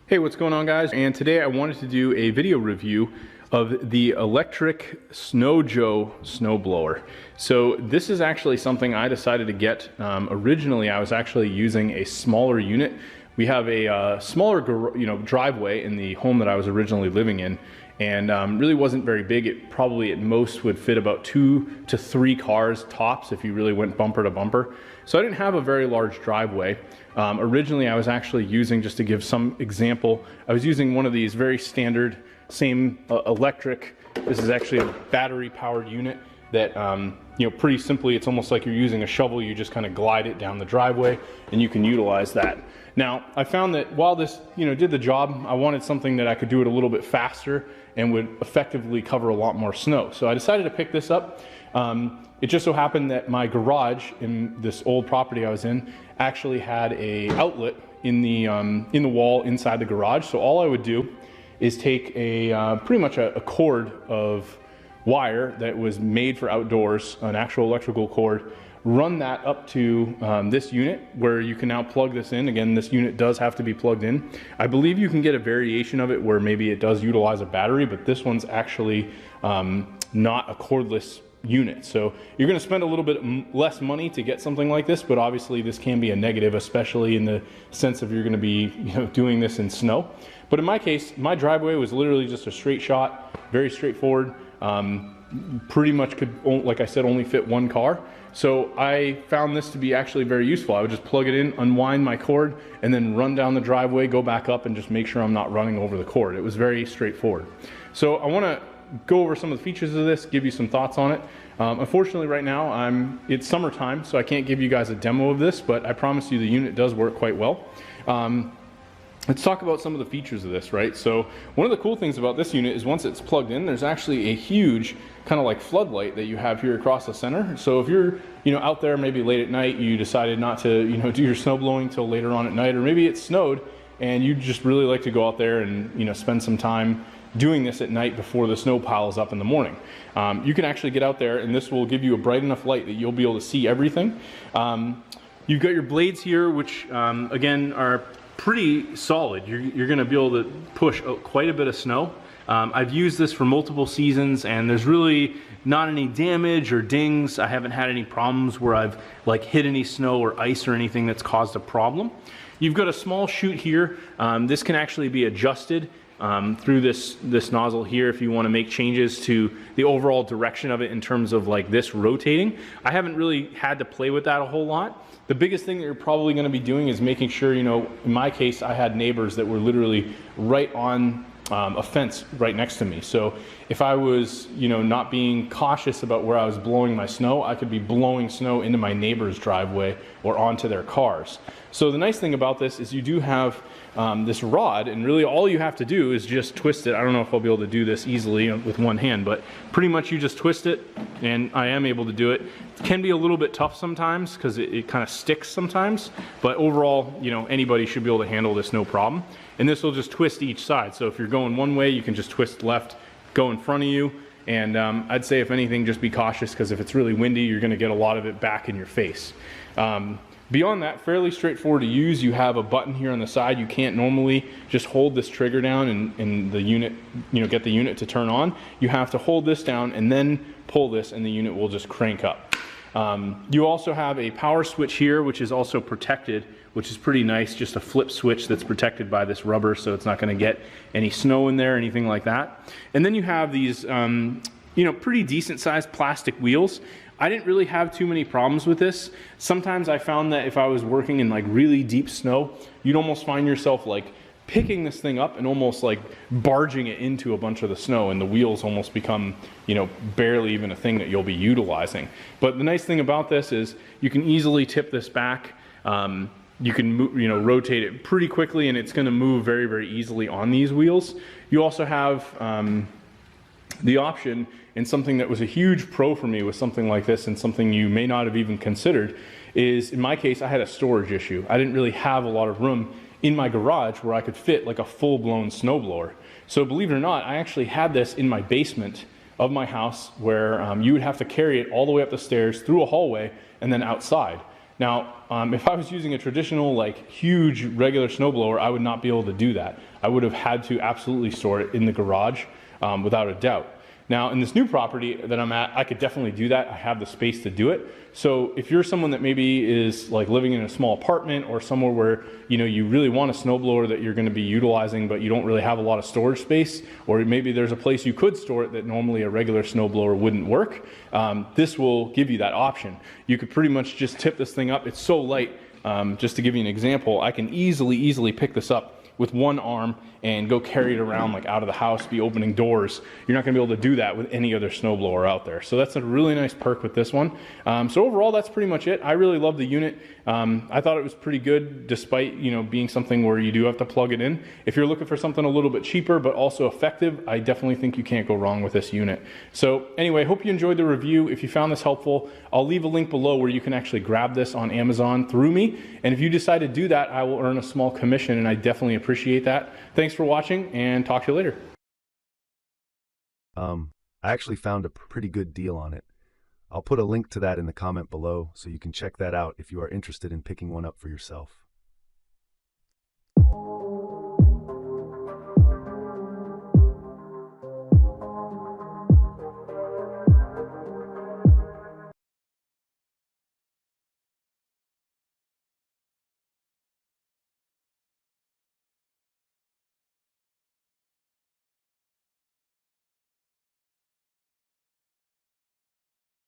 Hey, what's going on, guys? And today I wanted to do a video review of the electric Snow Joe snowblower. So this is actually something I decided to get. Originally, I was actually using a smaller unit. We have a smaller driveway in the home that I was originally living in, and really wasn't very big. It probably at most would fit about 2 to 3 cars tops if you really went bumper to bumper. So I didn't have a very large driveway. Originally I was actually using, just to give some example, I was using one of these very standard, same electric, this is actually a battery powered unit that, pretty simply it's almost like you're using a shovel. You just kind of glide it down the driveway and you can utilize that. Now, I found that while this, did the job, I wanted something that I could do it a little bit faster and would effectively cover a lot more snow. So I decided to pick this up. It just so happened that my garage in this old property I was in actually had a outlet in the wall inside the garage. So all I would do is take pretty much a cord of wire that was made for outdoors, an actual electrical cord, run that up to this unit where you can now plug this in. Again, this unit does have to be plugged in. I believe you can get a variation of it where maybe it does utilize a battery, but this one's actually not a cordless unit. So you're going to spend a little bit less money to get something like this, but obviously this can be a negative, especially in the sense of you're going to be doing this in snow. But in my case, my driveway was literally just a straight shot, very straightforward. Pretty much could, like I said, only fit 1 car. So I found this to be actually very useful. I would just plug it in, unwind my cord, and then run down the driveway, go back up, and just make sure I'm not running over the cord. It was very straightforward. So I want to go over some of the features of this, give you some thoughts on it. Unfortunately right now it's summertime, so I can't give you guys a demo of this, but I promise you the unit does work quite well. Let's talk about some of the features of this, right? So one of the cool things about this unit is once it's plugged in, there's actually a huge kind of like floodlight that you have here across the center. So if you're out there maybe late at night, you decided not to do your snow blowing till later on at night, or maybe it snowed and you just really like to go out there and spend some time doing this at night before the snow piles up in the morning. You can actually get out there and this will give you a bright enough light that you'll be able to see everything. You've got your blades here, which again are pretty solid. You're going to be able to push quite a bit of snow. I've used this for multiple seasons and there's really not any damage or dings. I haven't had any problems where I've hit any snow or ice or anything that's caused a problem. You've got a small chute here. This can actually be adjusted through this nozzle here if you want to make changes to the overall direction of it in terms of this rotating. I haven't really had to play with that a whole lot. The biggest thing that you're probably going to be doing is making sure, in my case, I had neighbors that were literally right on a fence right next to me. So if I was, not being cautious about where I was blowing my snow, I could be blowing snow into my neighbor's driveway or onto their cars. So the nice thing about this is you do have this rod, and really all you have to do is just twist it. I don't know if I'll be able to do this easily with one hand, but pretty much you just twist it, and I am able to do it. It can be a little bit tough sometimes because it kind of sticks sometimes, but overall, anybody should be able to handle this no problem. And this will just twist each side. So if you're going one way, you can just twist left, go in front of you, and I'd say if anything, just be cautious because if it's really windy, you're going to get a lot of it back in your face. Beyond that, fairly straightforward to use. You have a button here on the side. You can't normally just hold this trigger down and the unit, get the unit to turn on. You have to hold this down and then pull this and the unit will just crank up. You also have a power switch here, which is also protected, which is pretty nice. Just a flip switch that's protected by this rubber, so it's not going to get any snow in there or anything like that. And then you have these, pretty decent sized plastic wheels. I didn't really have too many problems with this. Sometimes I found that if I was working in really deep snow, you'd almost find yourself picking this thing up and almost barging it into a bunch of the snow, and the wheels almost become, barely even a thing that you'll be utilizing. But the nice thing about this is you can easily tip this back. You can move, rotate it pretty quickly, and it's going to move very, very easily on these wheels. You also have the option, and something that was a huge pro for me with something like this, and something you may not have even considered, is in my case I had a storage issue. I didn't really have a lot of room in my garage where I could fit a full-blown snowblower. So believe it or not, I actually had this in my basement of my house where you would have to carry it all the way up the stairs, through a hallway, and then outside. Now, if I was using a traditional, like huge regular snowblower, I would not be able to do that. I would have had to absolutely store it in the garage without a doubt. Now, in this new property that I'm at, I could definitely do that. I have the space to do it. So if you're someone that maybe is like living in a small apartment or somewhere where, you know, you really want a snowblower that you're going to be utilizing, but you don't really have a lot of storage space, or maybe there's a place you could store it that normally a regular snowblower wouldn't work, this will give you that option. You could pretty much just tip this thing up. It's so light. Just to give you an example, I can easily pick this up with one arm and go carry it around like out of the house, be opening doors. You're not gonna be able to do that with any other snowblower out there. So that's a really nice perk with this one. So overall, that's pretty much it. I really love the unit. I thought it was pretty good despite, you know, being something where you do have to plug it in. If you're looking for something a little bit cheaper but also effective, I definitely think you can't go wrong with this unit. So anyway, hope you enjoyed the review. If you found this helpful, I'll leave a link below where you can actually grab this on Amazon through me. And if you decide to do that, I will earn a small commission, and I definitely appreciate that. Thanks for watching, and talk to you later. I actually found a pretty good deal on it. I'll put a link to that in the comment below so you can check that out if you are interested in picking one up for yourself.